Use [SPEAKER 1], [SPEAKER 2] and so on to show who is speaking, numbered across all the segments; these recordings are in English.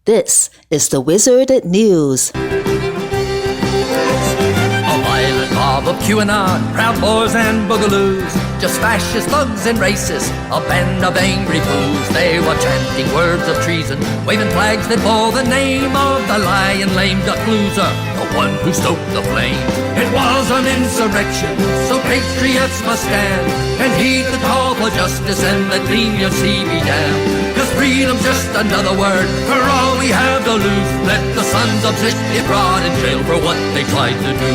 [SPEAKER 1] This is the Wizard News.
[SPEAKER 2] A violent mob of QAnon, Proud Boys and Boogaloos, just fascist thugs and racists, a band of angry fools. They were chanting words of treason, waving flags that bore the name of the lion lame duck loser, the one who stoked the flame. It was an insurrection, so patriots must stand and heed the call for justice and let leniency be damned. 'Cause freedom's just another word for all we have to lose. Let the sons of Zich be brought in jail for what they tried to do.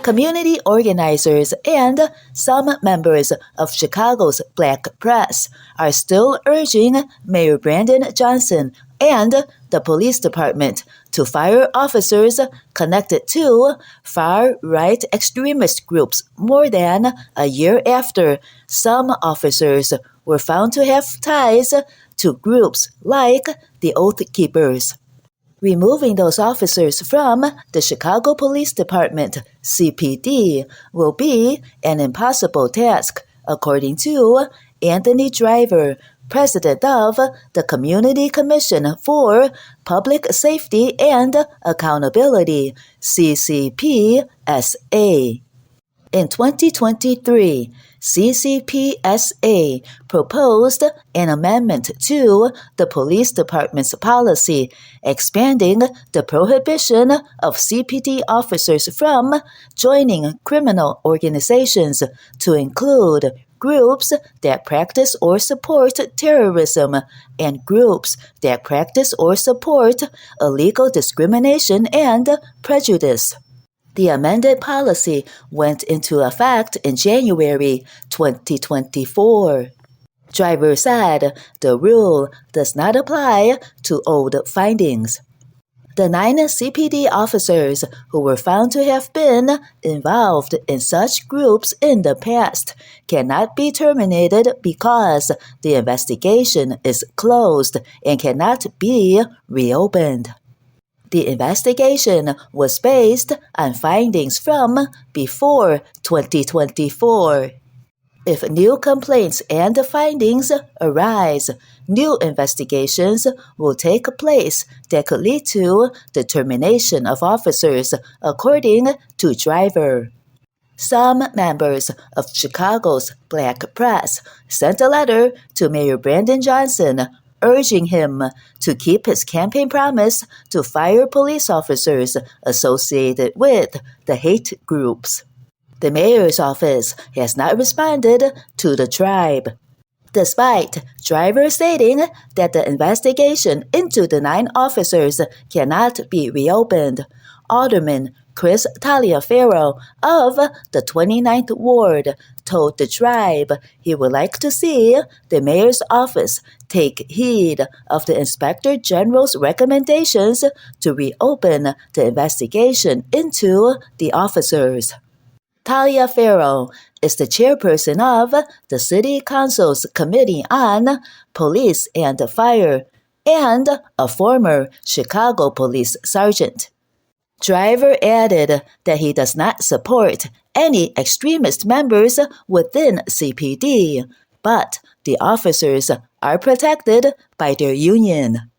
[SPEAKER 1] Community organizers and some members of Chicago's black press are still urging Mayor Brandon Johnson and the police department to fire officers connected to far-right extremist groups more than a year after some officers were found to have ties to groups like the Oath Keepers. Removing those officers from the Chicago Police Department, CPD, will be an impossible task, according to Anthony Driver, president of the Community Commission for Public Safety and Accountability, CCPSA. In 2023, CCPSA proposed an amendment to the police department's policy expanding the prohibition of CPD officers from joining criminal organizations to include groups that practice or support terrorism and groups that practice or support illegal discrimination and prejudice. The amended policy went into effect in January 2024. Driver said the rule does not apply to old findings. The 9 CPD officers who were found to have been involved in such groups in the past cannot be terminated because the investigation is closed and cannot be reopened. The investigation was based on findings from before 2024. If new complaints and findings arise, new investigations will take place that could lead to the termination of officers, according to Driver. Some members of Chicago's black press sent a letter to Mayor Brandon Johnson urging him to keep his campaign promise to fire police officers associated with the hate groups. The mayor's office has not responded to the tribe. Despite Driver stating that the investigation into the 9 officers cannot be reopened, Alderman Chris Taliaferro of the 29th Ward told the tribe he would like to see the mayor's office take heed of the Inspector General's recommendations to reopen the investigation into the officers. Taliaferro is the chairperson of the City Council's Committee on Police and Fire and a former Chicago police sergeant. Driver added that he does not support any extremist members within CPD, but the officers are protected by their union.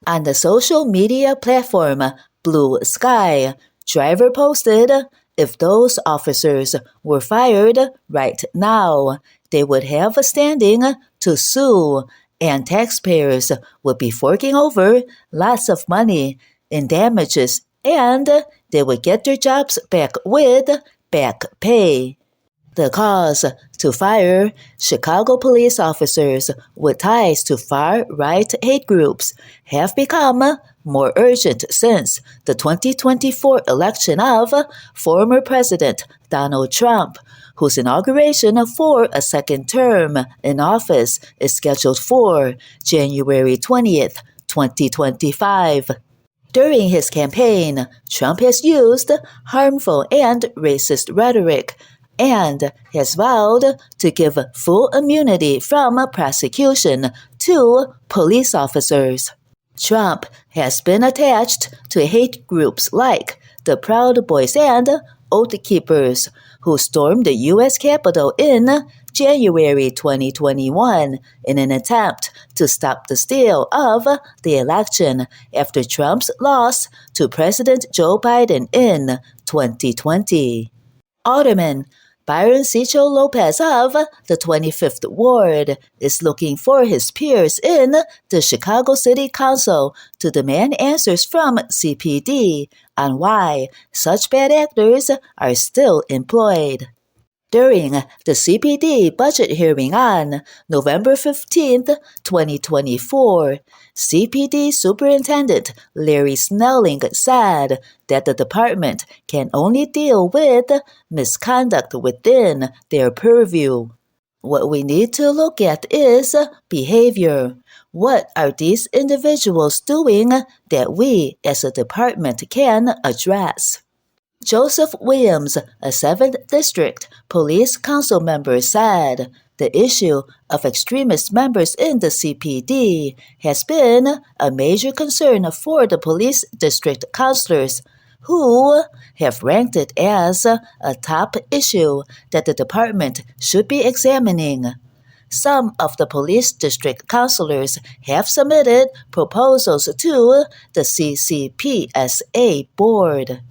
[SPEAKER 1] On the social media platform Blue Sky, Driver posted, if those officers were fired right now, they would have a standing to sue, and taxpayers would be forking over lots of money in damages, and they would get their jobs back with back pay. The calls to fire Chicago police officers with ties to far-right hate groups have become more urgent since the 2024 election of former President Donald Trump, whose inauguration for a second term in office is scheduled for January 20th, 2025. During his campaign, Trump has used harmful and racist rhetoric and has vowed to give full immunity from prosecution to police officers. Trump has been attached to hate groups like the Proud Boys and Oath Keepers, who stormed the U.S. Capitol in January 2021 in an attempt to stop the steal of the election after Trump's loss to President Joe Biden in 2020. Alderman Byron Sigcho-Lopez of the 25th Ward is looking for his peers in the Chicago City Council to demand answers from CPD on why such bad actors are still employed. During the CPD budget hearing on November 15, 2024, CPD Superintendent Larry Snelling said that the department can only deal with misconduct within their purview. What we need to look at is behavior. What are these individuals doing that we as a department can address? Joseph Williams, a 7th District Police Council member, said the issue of extremist members in the CPD has been a major concern for the police district councilors, who have ranked it as a top issue that the department should be examining. Some of the police district councilors have submitted proposals to the CCPSA board.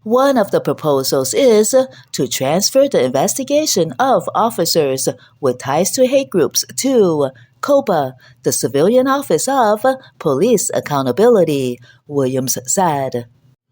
[SPEAKER 1] One of the proposals is to transfer the investigation of officers with ties to hate groups to COPA, the Civilian Office of Police Accountability, Williams said.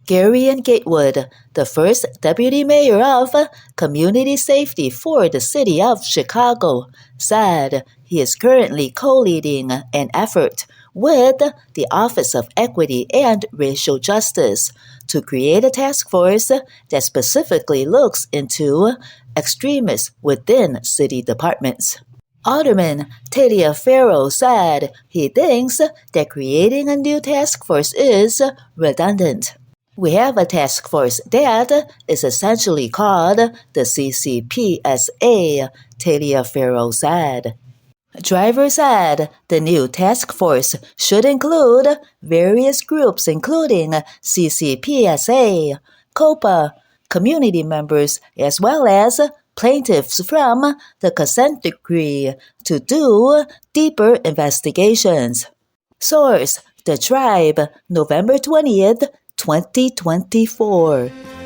[SPEAKER 1] Gary Gatewood, the first deputy mayor of Community Safety for the city of Chicago, said he is currently co-leading an effort with the Office of Equity and Racial Justice to create a task force that specifically looks into extremists within city departments. Alderman Talia Farrow said he thinks that creating a new task force is redundant. We have a task force that is essentially called the CCPSA, Talia Farrow said. Driver said the new task force should include various groups including CCPSA, COPA, community members, as well as plaintiffs from the consent decree to do deeper investigations. Source: The Tribe, November 20th, 2024.